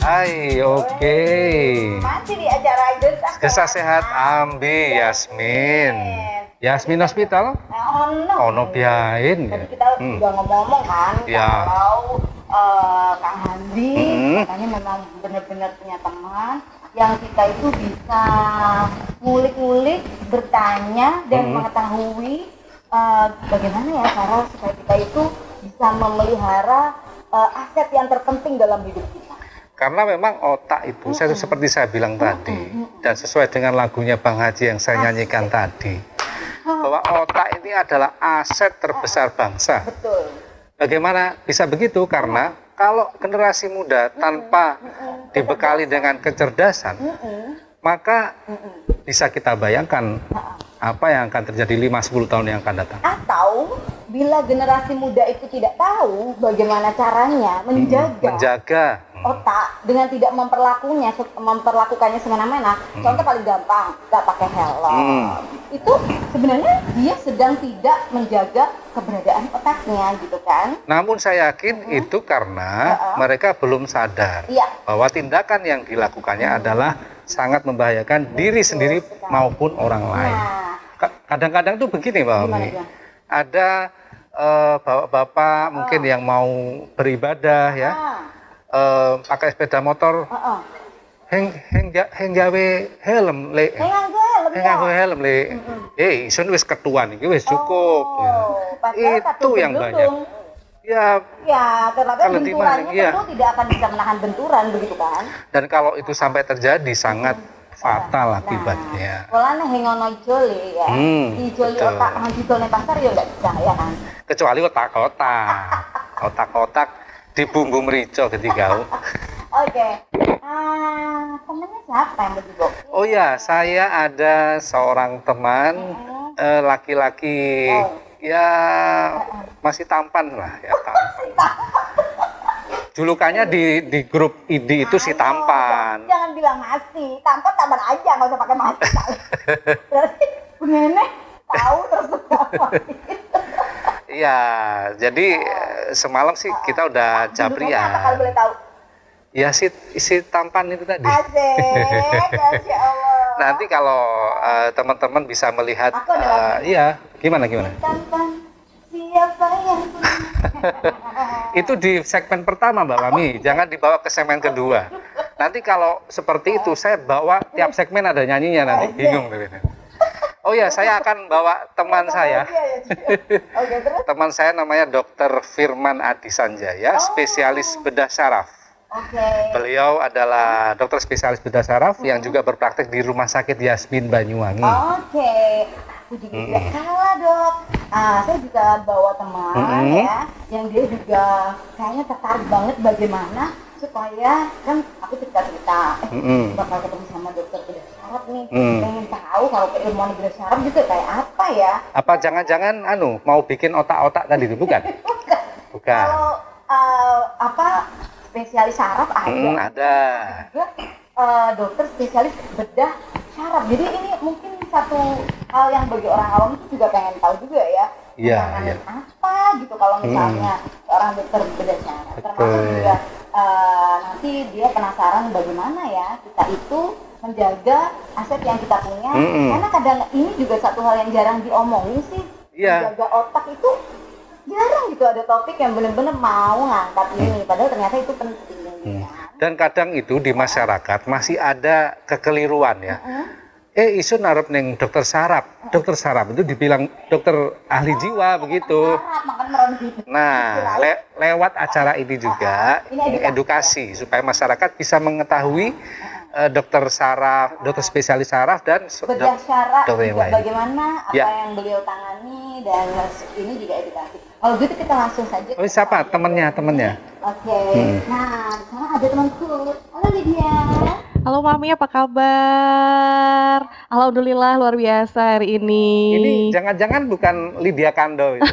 Hai, oke. Masih di acara Gesah Sehat Ambi Yasmin. Yasmin Hospital? Ono biain. Tadi kita udah ngomong-ngomong kan, ya. Kalau Kang Handi katanya memang benar-benar punya teman yang kita itu bisa ngulik-ngulik, bertanya dan mengetahui bagaimana ya cara supaya kita itu bisa memelihara aset yang terpenting dalam hidup kita. Karena memang otak itu, seperti saya bilang tadi, dan sesuai dengan lagunya Bang Haji yang saya nyanyikan tadi, bahwa otak ini adalah aset terbesar bangsa. Betul. Bagaimana bisa begitu? Karena kalau generasi muda tanpa dibekali dengan kecerdasan, maka bisa kita bayangkan apa yang akan terjadi 5-10 tahun yang akan datang. Atau bila generasi muda itu tidak tahu bagaimana caranya menjaga otak dengan tidak memperlakukannya semena-mena. Contoh paling gampang, nggak pakai helm. Itu sebenarnya dia sedang tidak menjaga keberadaan otaknya, gitu kan? Namun saya yakin itu karena mereka belum sadar bahwa tindakan yang dilakukannya adalah sangat membahayakan diri sendiri maupun orang lain. Kadang-kadang tuh begini, Mbak Ami. Ada bapak-bapak mungkin yang mau beribadah ya, pakai sepeda motor, gawe helm le, helm le, isun wis ketuan iki wis cukup. Itu yang banyak. Ya, ternyata benturannya tentu tidak akan bisa menahan benturan, begitu kan? Dan kalau itu sampai terjadi sangat fatal akibatnya. Kalau hengono ijoli ya, ijoli otak ngajidol ning pasar ya nggak bisa ya kan? Kecuali otak-otak di bumbu merica ketika. Oke. Temennya siapa yang begitu? Oh ya, saya ada seorang teman laki-laki ya masih tampan lah ya, tampan. Julukannya di grup ID itu si tampan. Jangan bilang masih, tampan aja, nggak usah pakai masih. Berarti begini tahu terus apa? Iya, jadi semalam sih kita udah jabrian. Apa kalau boleh tahu? Ya si tampan itu tadi. Asik, Masya Allah. Nanti kalau teman-teman bisa melihat, iya, gimana? Tampan, siapa yang itu di segmen pertama Mbak Mami, jangan dibawa ke segmen kedua. Nanti kalau seperti itu saya bawa tiap segmen ada nyanyinya nanti, bingung. Oh ya, saya akan bawa teman saya. Teman saya namanya Dr. Firman Adi Sanjaya, spesialis bedah syaraf. Beliau adalah dokter spesialis bedah syaraf yang juga berpraktek di Rumah Sakit Yasmin Banyuwangi. Aku juga tidak kalah, Dok. Saya juga bawa teman ya, yang dia juga kayaknya tertarik banget bagaimana supaya kan aku cerita bakal ketemu sama dokter bedah syaraf nih, pengen tahu kalau keilmuan bedah syaraf juga kayak apa ya? Apa jangan-jangan mau bikin otak-otak tadi itu bukan? Bukan. Kalau spesialis syaraf ada. Juga dokter spesialis bedah syaraf. Jadi ini mungkin satu hal yang bagi orang awam itu juga pengen tahu juga ya. Iya. Apa gitu kalau misalnya seorang dokter bedah syaraf. Termasuk juga nanti dia penasaran bagaimana ya kita itu menjaga aset yang kita punya. Karena kadang ini juga satu hal yang jarang diomongin sih. Menjaga otak itu jarang gitu ada topik yang benar-benar mau ngangkat ini. Padahal ternyata itu penting. Dan kadang itu di masyarakat masih ada kekeliruan ya. Isu narap neng dokter saraf. Dokter saraf itu dibilang dokter ahli jiwa begitu. Nah, lewat acara ini juga edukasi supaya masyarakat bisa mengetahui dokter saraf, dokter spesialis saraf dan bedah syaraf juga bagaimana apa yang beliau tangani dan ini juga edukasi. Kalau gitu kita langsung saja. Oh, siapa temennya? Oke. Nah, di sana ada temanku. Halo Lydia. Halo Mami, apa kabar? Alhamdulillah luar biasa hari ini. Ini jangan-jangan bukan Lydia Kando itu.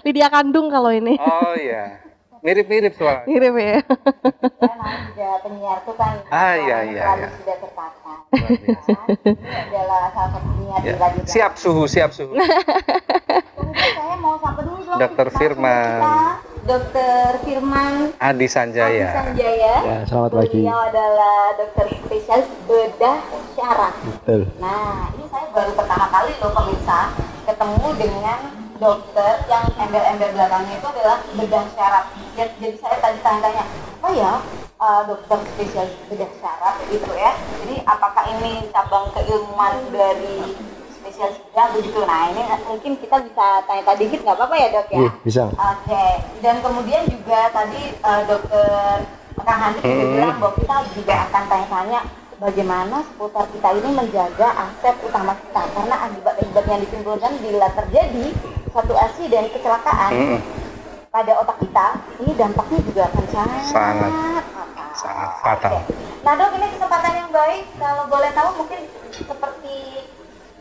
Lydia Kandung kalau ini. Oh iya. Mirip-mirip suara. Mirip ya. Namanya juga penyiar tuh kan. Iya. Sudah tertata. Ini adalah salah satu penyiar di radio. Siap suhu. Kemudian saya mau sampai dulu dong. Dokter Firman. Dr. Firman Adi Sanjaya. Sanjaya. Ya, selamat pagi. Beliau adalah dokter spesialis bedah syaraf. Betul. Nah, ini saya baru pertama kali loh pemirsa ketemu dengan dokter yang embel-embel belakangnya itu adalah bedah syaraf. Jadi saya tadi tanya-tanya, oh ya dokter spesialis bedah syaraf gitu ya. Jadi apakah ini cabang keilmuan dari spesialis bedah begitu? Nah ini mungkin kita bisa tanya-tanya dikit nggak apa-apa ya dok ya? Iya, bisa. Oke. Dan kemudian juga tadi dokter Kang Handri juga bilang bahwa kita juga akan tanya-tanya bagaimana seputar kita ini menjaga aset utama kita, karena akibat-akibat yang ditimbulkan bila terjadi suatu insiden kecelakaan pada otak kita, ini dampaknya juga akan sangat fatal. Oke. Nah dok, ini kesempatan yang baik, kalau boleh tahu mungkin seperti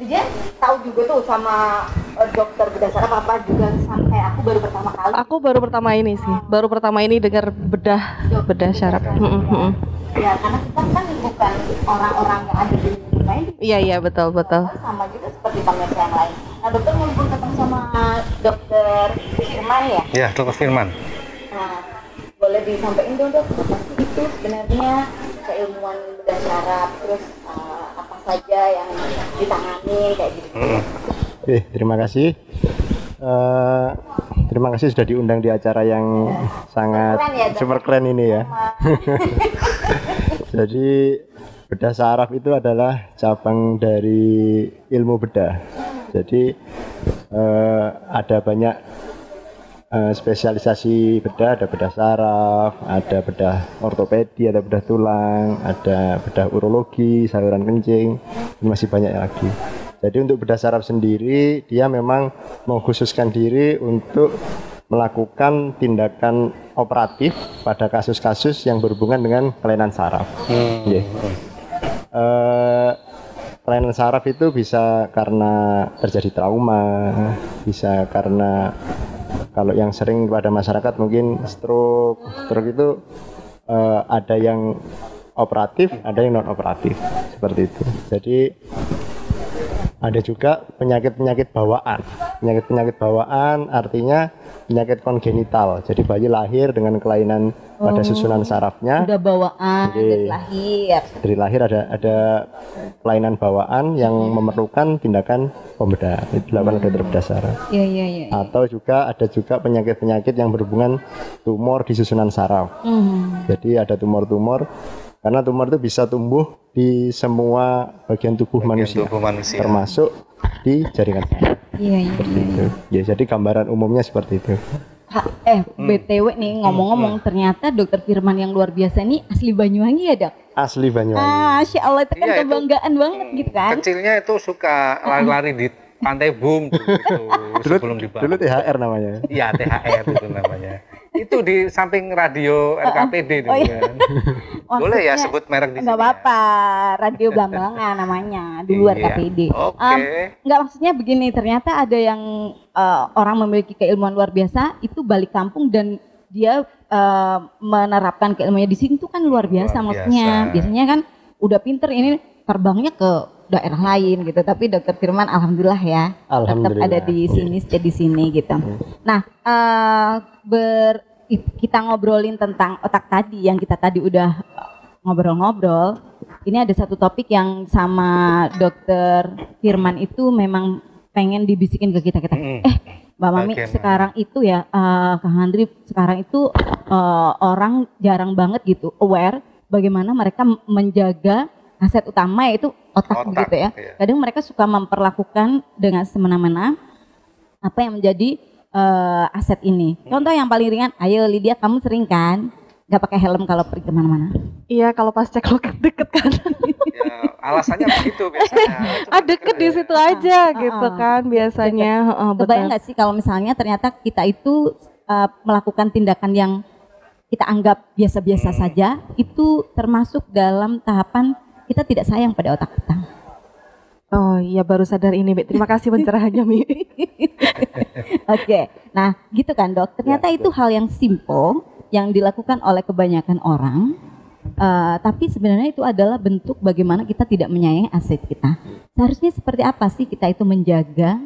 dia tahu juga tuh sama dokter bedah syaraf apa juga, sampai aku baru pertama kali. Aku baru pertama ini dengar bedah syaraf. Ya karena kita kan bukan orang-orang yang ada di dunia ini. Iya betul. Sama juga seperti pemirsa yang lain. Nah dokter mumpung ketemu sama dokter Firman ya? Ya, dokter Firman. Nah, boleh disampaikan dong dok, apa sih itu sebenarnya keilmuan bedah syaraf, terus apa saja yang ditangani kayak gitu. Oke, terima kasih. Terima kasih sudah diundang di acara yang sangat Keren ya, Dok. super keren ini ya. Jadi bedah syaraf itu adalah cabang dari ilmu bedah. Jadi ada banyak spesialisasi bedah, ada bedah syaraf, ada bedah ortopedi, ada bedah tulang, ada bedah urologi, saluran kencing, dan masih banyak lagi. Jadi untuk bedah syaraf sendiri, dia memang mengkhususkan diri untuk melakukan tindakan operatif pada kasus-kasus yang berhubungan dengan kelainan saraf. Kelainan saraf itu bisa karena terjadi trauma, bisa karena kalau yang sering pada masyarakat mungkin stroke itu ada yang operatif, ada yang non operatif seperti itu. Jadi ada juga penyakit-penyakit bawaan. Penyakit-penyakit bawaan artinya penyakit kongenital. Jadi bayi lahir dengan kelainan pada susunan sarafnya. Udah bawaan dari lahir. Dari lahir ada kelainan bawaan yang memerlukan tindakan pembedahan. Itu dilakukan oleh dokter bedah syaraf. Iya. Atau juga ada juga penyakit-penyakit yang berhubungan tumor di susunan saraf. Jadi ada tumor-tumor, karena tumor itu bisa tumbuh di semua bagian tubuh manusia, termasuk di jaringan saraf. Iya. Ya, jadi gambaran umumnya seperti itu. BTW nih ngomong-ngomong, ternyata dokter Firman yang luar biasa ini asli Banyuwangi ya dok? Asli Banyuwangi. Masya Allah, itu kan Iya, kebanggaan banget gitu kan? Kecilnya itu suka lari-lari di Pantai Bum gitu, sebelum dibawa. Dulu THR namanya. Iya, THR itu namanya. Itu di samping radio RKPD dulu kan. Boleh ya sebut merek di sini. Enggak apa-apa, radio Blambangan namanya, di luar Iya. KPD. Oke. Enggak, maksudnya begini, ternyata ada yang orang memiliki keilmuan luar biasa, itu balik kampung dan dia menerapkan keilmuannya di sini tuh kan luar biasa. Maksudnya. Biasanya kan udah pinter, ini terbangnya ke daerah lain gitu, tapi dokter Firman alhamdulillah ya tetap ada di sini, stay di sini gitu. Nah, kita ngobrolin tentang otak tadi yang kita tadi udah ngobrol-ngobrol. Ini ada satu topik yang sama dokter Firman itu memang pengen dibisikin ke kita. Mbak Mami, sekarang itu ya Kang Handri, sekarang itu orang jarang banget gitu aware bagaimana mereka menjaga aset utama yaitu otak begitu ya. Iya. Kadang mereka suka memperlakukan dengan semena-mena apa yang menjadi aset ini. Contoh yang paling ringan, ayo Lydia, kamu sering kan nggak pakai helm kalau pergi kemana-mana? Iya, kalau pas cek loket deket kan. Ya, alasannya begitu biasanya. Deket di situ aja gitu kan biasanya. Kebayang nggak sih kalau misalnya ternyata kita itu melakukan tindakan yang kita anggap biasa-biasa saja, itu termasuk dalam tahapan kita tidak sayang pada otak kita. Oh iya, baru sadar ini, Mi. Terima kasih pencerahannya, Mi. Oke, nah gitu kan dok, ternyata itu hal yang simple yang dilakukan oleh kebanyakan orang, tapi sebenarnya itu adalah bentuk bagaimana kita tidak menyayangi aset kita. Seharusnya seperti apa sih kita itu menjaga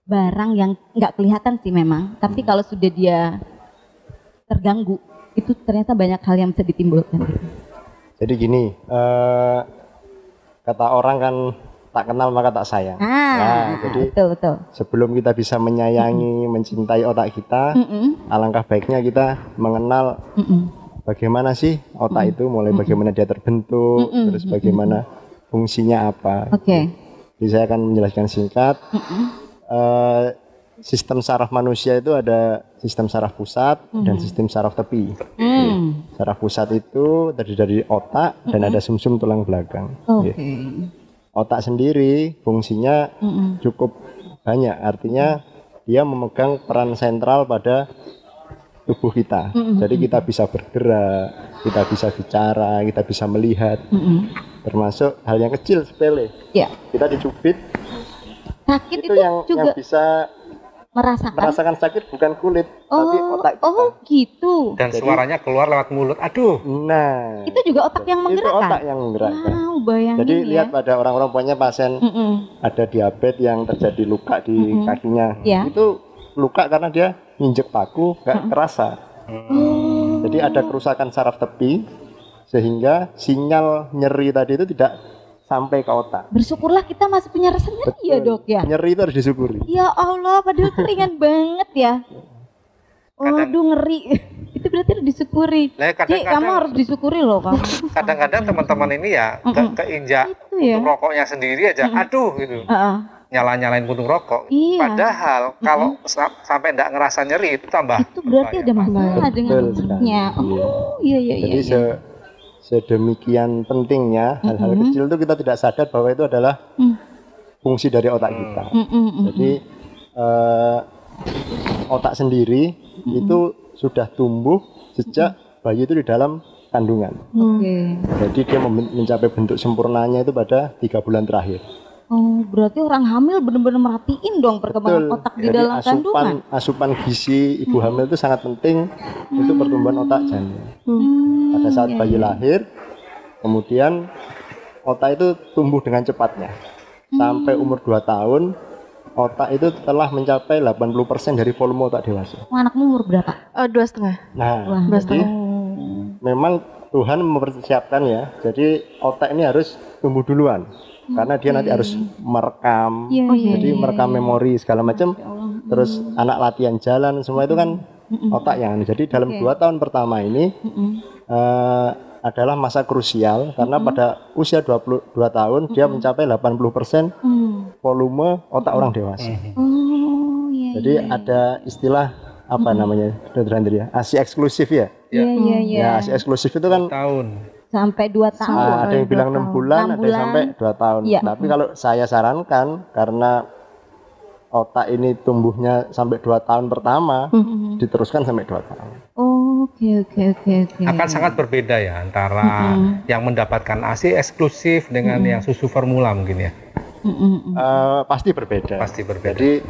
barang yang nggak kelihatan sih memang, tapi kalau sudah dia terganggu, itu ternyata banyak hal yang bisa ditimbulkan. Jadi gini, kata orang kan tak kenal maka tak sayang. Jadi betul. sebelum kita bisa menyayangi, mencintai otak kita, alangkah baiknya kita mengenal bagaimana sih otak itu, mulai bagaimana dia terbentuk, terus bagaimana fungsinya apa. Jadi saya akan menjelaskan singkat. Sistem saraf manusia itu ada sistem saraf pusat dan sistem saraf tepi. Saraf pusat itu terdiri dari otak dan ada sumsum tulang belakang. Otak sendiri fungsinya cukup banyak, artinya dia memegang peran sentral pada tubuh kita. Jadi kita bisa bergerak, kita bisa bicara, kita bisa melihat, termasuk hal yang kecil sepele. Kita dicubit, sakit itu yang juga bisa merasakan sakit bukan kulit, tapi otak kita. Gitu. Dan suaranya keluar lewat mulut. Aduh. Nah, itu juga otak yang menggerakkan. Itu otak yang menggerakkan. Bayangin. Jadi lihat pada orang-orang punya pasien ada diabetes yang terjadi luka di kakinya. Itu luka karena dia nginjek paku gak kerasa. Jadi ada kerusakan saraf tepi sehingga sinyal nyeri tadi itu tidak sampai ke otak. Bersyukurlah kita masih punya rasa nyeri. Ya dok ya. Nyeri itu harus disyukuri. Ya Allah, padahal ringan banget ya. Waduh, ngeri. Itu berarti harus disyukuri. Jadi kamu harus disyukuri loh kamu. Kadang-kadang teman-teman ini ya keinjak puntung rokoknya sendiri aja. Aduh gitu. Nyala-nyalain puntung rokok. Padahal kalau sampai enggak ngerasa nyeri itu tambah. Itu berarti ada masalah dengannya. Jadi sedemikian pentingnya hal-hal kecil itu kita tidak sadar bahwa itu adalah fungsi dari otak kita. Jadi otak sendiri itu sudah tumbuh sejak bayi itu di dalam kandungan. Jadi dia mencapai bentuk sempurnanya itu pada 3 bulan terakhir. Berarti orang hamil benar-benar merhatiin dong perkembangan otak di dalam kandungan. Asupan gizi ibu hamil itu sangat penting untuk pertumbuhan otak janin. Pada saat bayi lahir, kemudian otak itu tumbuh dengan cepatnya. Sampai umur 2 tahun, otak itu telah mencapai 80% dari volume otak dewasa. Anakmu umur berapa? 2,5. Nah, jadi memang Tuhan mempersiapkan ya. Jadi otak ini harus tumbuh duluan. Karena dia nanti harus merekam, jadi merekam memori segala macam. Terus anak latihan jalan semua itu kan otak yang. Jadi dalam 2 tahun pertama ini adalah masa krusial karena pada usia 22 tahun dia mencapai 80% volume otak orang dewasa. Jadi ada istilah apa namanya, Dr. Andrea, ASI eksklusif ya. Ya, ASI eksklusif itu kan tahun. Sampai 2 tahun. Ada yang bilang 6 bulan, ada yang sampai 2 tahun. Tapi kalau saya sarankan, karena otak ini tumbuhnya sampai 2 tahun pertama, diteruskan sampai 2 tahun. Oke. Akan sangat berbeda ya antara yang mendapatkan ASI eksklusif dengan yang susu formula mungkin ya. Pasti berbeda. Pasti berbeda. Jadi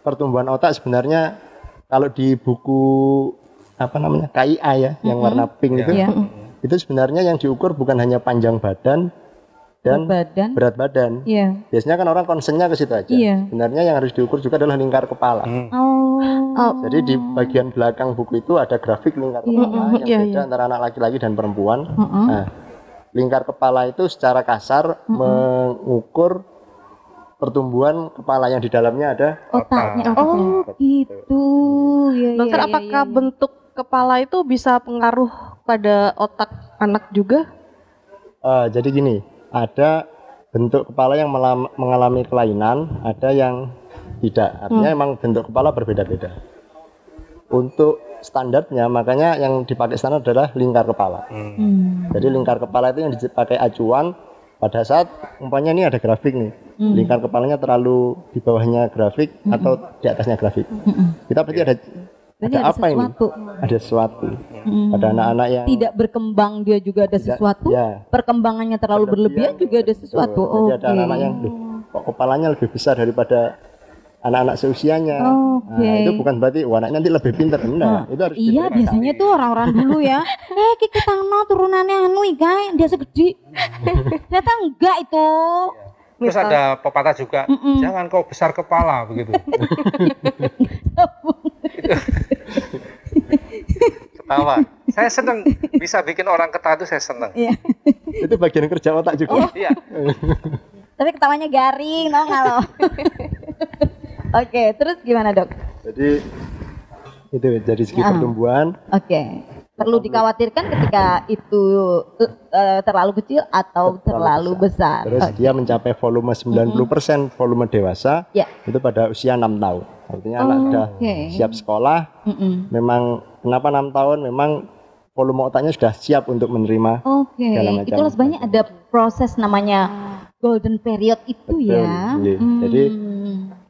pertumbuhan otak sebenarnya kalau di buku apa namanya KIA ya, yang warna pink itu sebenarnya yang diukur bukan hanya panjang badan dan berat badan. Biasanya kan orang concernnya ke situ aja. Sebenarnya yang harus diukur juga adalah lingkar kepala. Jadi di bagian belakang buku itu ada grafik lingkar kepala yang beda antara anak laki-laki dan perempuan. Nah, lingkar kepala itu secara kasar mengukur pertumbuhan kepala yang di dalamnya ada otaknya. Gitu. Dokter, apakah bentuk kepala itu bisa pengaruh pada otak anak juga? Jadi gini, ada bentuk kepala yang mengalami kelainan, ada yang tidak. Artinya emang bentuk kepala berbeda-beda. Untuk standarnya, makanya yang dipakai standar adalah lingkar kepala. Jadi lingkar kepala itu yang dipakai acuan pada saat umpamanya ini ada grafik nih, lingkar kepalanya terlalu di bawahnya grafik atau di atasnya grafik. Kita berarti ada apa sesuatu. Ada sesuatu. Pada anak-anak yang tidak berkembang dia juga ada sesuatu. Perkembangannya terlalu berlebihan juga ada sesuatu. Jadi ada anak-anak yang kok kepalanya lebih besar daripada anak-anak seusianya. Nah, itu bukan berarti anaknya nanti lebih pintar. Itu harus biasanya tuh orang-orang dulu ya. Kita tangno turunannya anu guys, dia segede. Ternyata enggak itu. Terus ada pepatah juga, jangan kau besar kepala begitu. Tawa. Saya seneng bisa bikin orang ketawa itu saya seneng. Iya. Itu bagian kerja otak juga. Iya. Tapi ketawanya garing, tau nggak lo? Oke, terus gimana dok? Jadi itu dari segi pertumbuhan. Oke. Perlu dikhawatirkan ketika itu terlalu kecil atau terlalu besar. Terus dia mencapai volume 90% volume dewasa itu pada usia 6 tahun. Artinya anak sudah siap sekolah. Memang kenapa 6 tahun? Memang volume otaknya sudah siap untuk menerima. Segala macam. Itulah sebenarnya ada proses namanya golden period itu. Betul, ya. Jadi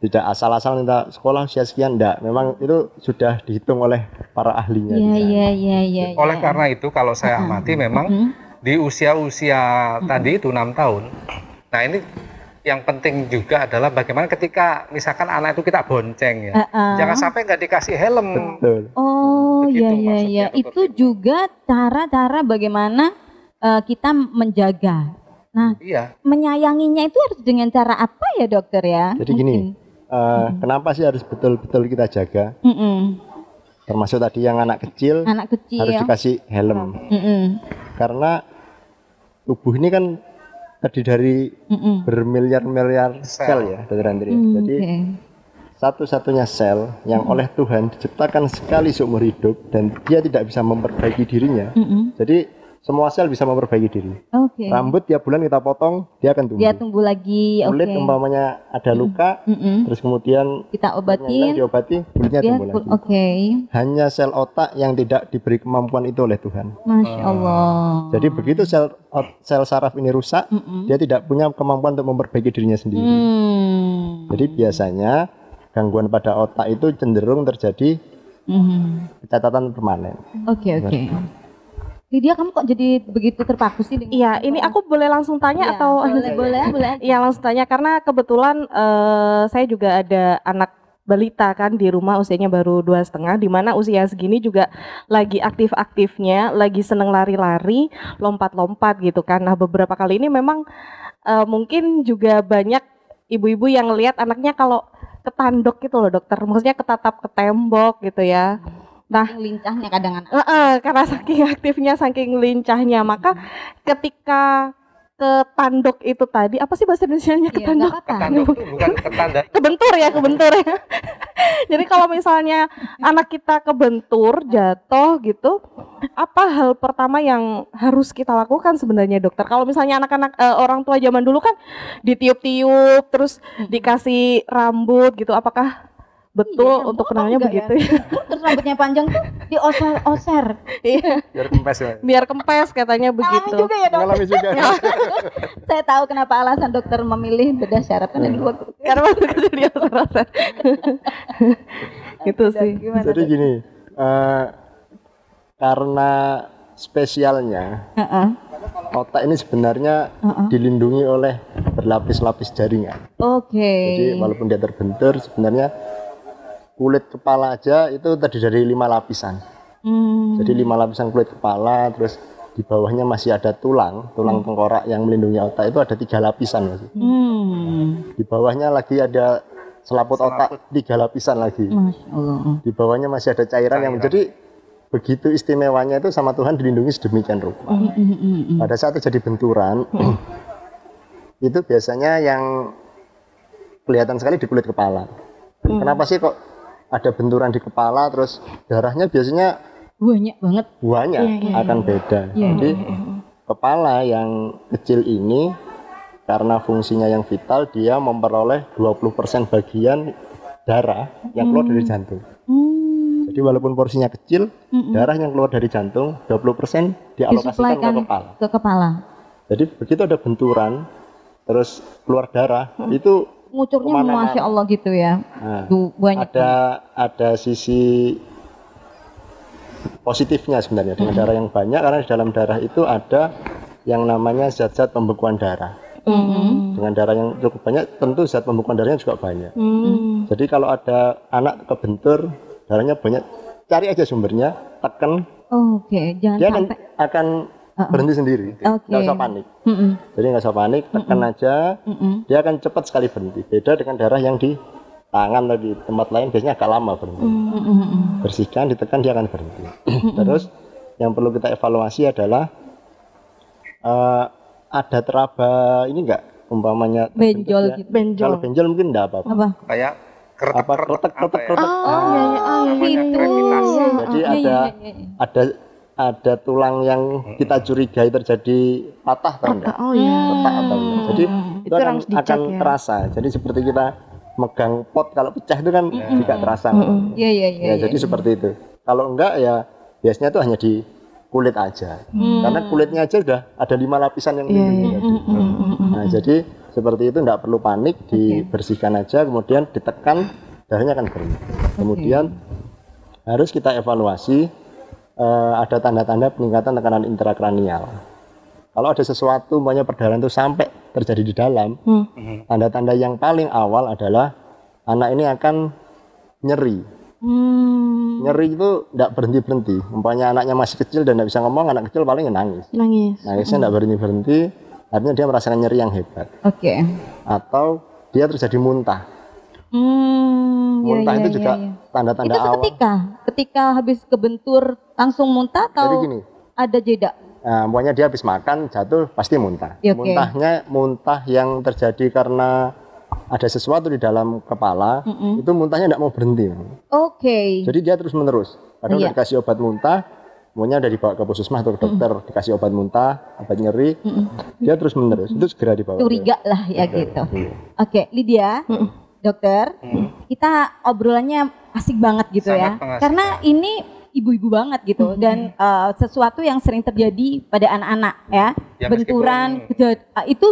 tidak asal-asal minta sekolah usia sekian, enggak. Memang itu sudah dihitung oleh para ahlinya. Iya. Oleh karena itu kalau saya amati memang di usia-usia tadi itu 6 tahun. Nah ini yang penting juga adalah bagaimana ketika misalkan anak itu kita bonceng ya. Jangan sampai nggak dikasih helm. Betul. Oh iya. Itu juga cara-cara bagaimana kita menjaga. Nah, menyayanginya itu harus dengan cara apa ya dokter ya? Jadi gini, kenapa sih harus betul-betul kita jaga? Termasuk tadi yang anak kecil harus dikasih helm. Karena tubuh ini kan terdiri dari bermiliar-miliar sel ya, Dr. Andri. Jadi satu-satunya sel yang oleh Tuhan diciptakan sekali seumur hidup dan dia tidak bisa memperbaiki dirinya. Jadi semua sel bisa memperbaiki diri. Rambut tiap bulan kita potong, dia akan tumbuh. Dia tumbuh lagi. Kulit umpamanya ada luka, terus kemudian kita obatin, diobati, kulitnya tumbuh lagi. Hanya sel otak yang tidak diberi kemampuan itu oleh Tuhan. Masya Allah. Jadi begitu sel saraf ini rusak, dia tidak punya kemampuan untuk memperbaiki dirinya sendiri. Jadi biasanya gangguan pada otak itu cenderung terjadi catatan permanen. Oke. Lydia, kamu kok jadi begitu terpaku sih? Iya, ini aku boleh langsung tanya atau boleh? Iya, langsung tanya karena kebetulan saya juga ada anak balita kan di rumah usianya baru 2,5, di mana usia segini juga lagi aktif-aktifnya, lagi seneng lari-lari, lompat-lompat gitu kan. Nah, beberapa kali ini memang mungkin juga banyak ibu-ibu yang lihat anaknya kalau ketandok gitu loh dokter, maksudnya ketatap ke tembok gitu ya. Nah, lincahnya kadang anak. Karena saking aktifnya, saking lincahnya, maka ketika ketandok itu tadi, apa sih bahasa Indonesianya ketandok? Ketandok itu bukan ketanda. Kebentur ya. Jadi kalau misalnya anak kita kebentur, jatuh gitu, apa hal pertama yang harus kita lakukan sebenarnya dokter? Kalau misalnya anak-anak orang tua zaman dulu kan ditiup-tiup, terus dikasih rambut gitu, apakah betul untuk penangannya begitu ya? Terus rambutnya panjang tuh dioser-oser. Iya. Biar kempes katanya begitu. Alami juga ya dok. Alami juga. Saya tahu kenapa alasan dokter memilih bedah syaraf kan dulu waktu karena waktu itu dioser-oser. Itu sih. Jadi gini, karena spesialnya otak ini sebenarnya dilindungi oleh berlapis-lapis jaringan. Jadi walaupun dia terbentur, sebenarnya kulit kepala aja itu terdiri dari 5 lapisan. Jadi 5 lapisan kulit kepala, terus di bawahnya masih ada tulang tengkorak yang melindungi otak itu ada 3 lapisan masih. Di bawahnya lagi ada selaput otak 3 lapisan lagi. Di bawahnya masih ada cairan yang menjadi begitu istimewanya itu sama Tuhan dilindungi sedemikian rupa. Pada saat terjadi benturan itu biasanya yang kelihatan sekali di kulit kepala. Kenapa sih kok ada benturan di kepala terus darahnya biasanya banyak banget. Akan beda. Jadi kepala yang kecil ini karena fungsinya yang vital dia memperoleh 20% bagian darah yang keluar dari jantung. Jadi walaupun porsinya kecil, darah yang keluar dari jantung 20% dialokasikan ke kepala. Jadi begitu ada benturan terus keluar darah itu ngucurnya Masya Allah gitu ya. Nah, ada sisi positifnya sebenarnya dengan darah yang banyak, karena di dalam darah itu ada yang namanya zat-zat pembekuan darah. Dengan darah yang cukup banyak tentu zat pembekuan darahnya juga banyak. Jadi kalau ada anak kebentur darahnya banyak, cari aja sumbernya, tekan. Jangan dia akan berhenti sendiri, nggak usah panik. Jadi nggak usah panik, tekan aja, dia akan cepat sekali berhenti. Beda dengan darah yang di tangan atau di tempat lain biasanya agak lama berhenti. Bersihkan, ditekan dia akan berhenti. Terus yang perlu kita evaluasi adalah ada teraba ini enggak umpamanya benjol gitu. Kalau benjol mungkin enggak apa-apa. Apa? Kayak kretek. Gitu. Jadi ada tulang yang kita curigai terjadi patah atau enggak? Retak atau enggak. Jadi itu akan terasa. Jadi seperti kita megang pot kalau pecah itu kan juga terasa. Iya. Jadi seperti itu. Kalau enggak ya biasanya itu hanya di kulit aja. Karena kulitnya aja udah ada 5 lapisan yang melindungi. Nah, jadi seperti itu enggak perlu panik, dibersihkan aja kemudian ditekan darahnya akan berhenti. Kemudian harus kita evaluasi ada tanda-tanda peningkatan tekanan intrakranial. Kalau ada sesuatu umpamanya perdarahan itu sampai terjadi di dalam, tanda-tanda yang paling awal adalah anak ini akan nyeri. Nyeri itu tidak berhenti-berhenti. Umpamanya anaknya masih kecil dan tidak bisa ngomong, anak kecil paling nangis. Nangisnya tidak berhenti-berhenti, artinya dia merasakan nyeri yang hebat. Atau dia terjadi muntah. Muntah itu juga tanda-tanda awal. Itu ketika habis kebentur langsung muntah atau jadi gini, ada jeda? Nah, pokoknya dia habis makan jatuh pasti muntah. Muntahnya muntah yang terjadi karena ada sesuatu di dalam kepala, itu muntahnya tidak mau berhenti. Jadi dia terus menerus. Padahal udah dikasih obat muntah, pokoknya udah dibawa ke puskesmas atau ke dokter, dikasih obat muntah, obat nyeri, dia terus menerus. Itu segera dibawa. Curiga lah ya gitu. Oke, Lydia. Dokter, kita obrolannya asik banget gitu. Sangat ya, pengasih, karena ini ibu-ibu banget gitu dan sesuatu yang sering terjadi pada anak-anak ya, benturan itu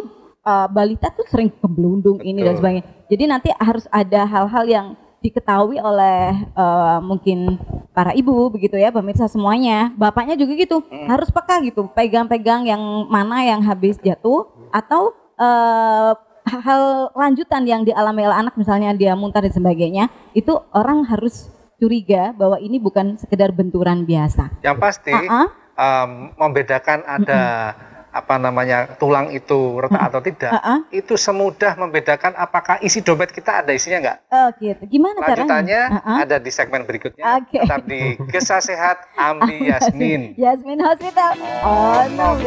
balita tuh sering kebelundung ini dan sebagainya. Jadi nanti harus ada hal-hal yang diketahui oleh mungkin para ibu begitu ya, pemirsa semuanya, bapaknya juga gitu, harus peka gitu, pegang-pegang yang mana yang habis jatuh atau hal lanjutan yang dialami oleh anak, misalnya dia muntah dan sebagainya, itu orang harus curiga bahwa ini bukan sekedar benturan biasa. Yang pasti membedakan ada tulang itu retak atau tidak, itu semudah membedakan apakah isi dompet kita ada isinya enggak. Gitu. Gimana lanjutannya caranya? ada di segmen berikutnya. Tetap di Gesah Sehat Ambi Yasmin. Yasmin Hospital. Oh no,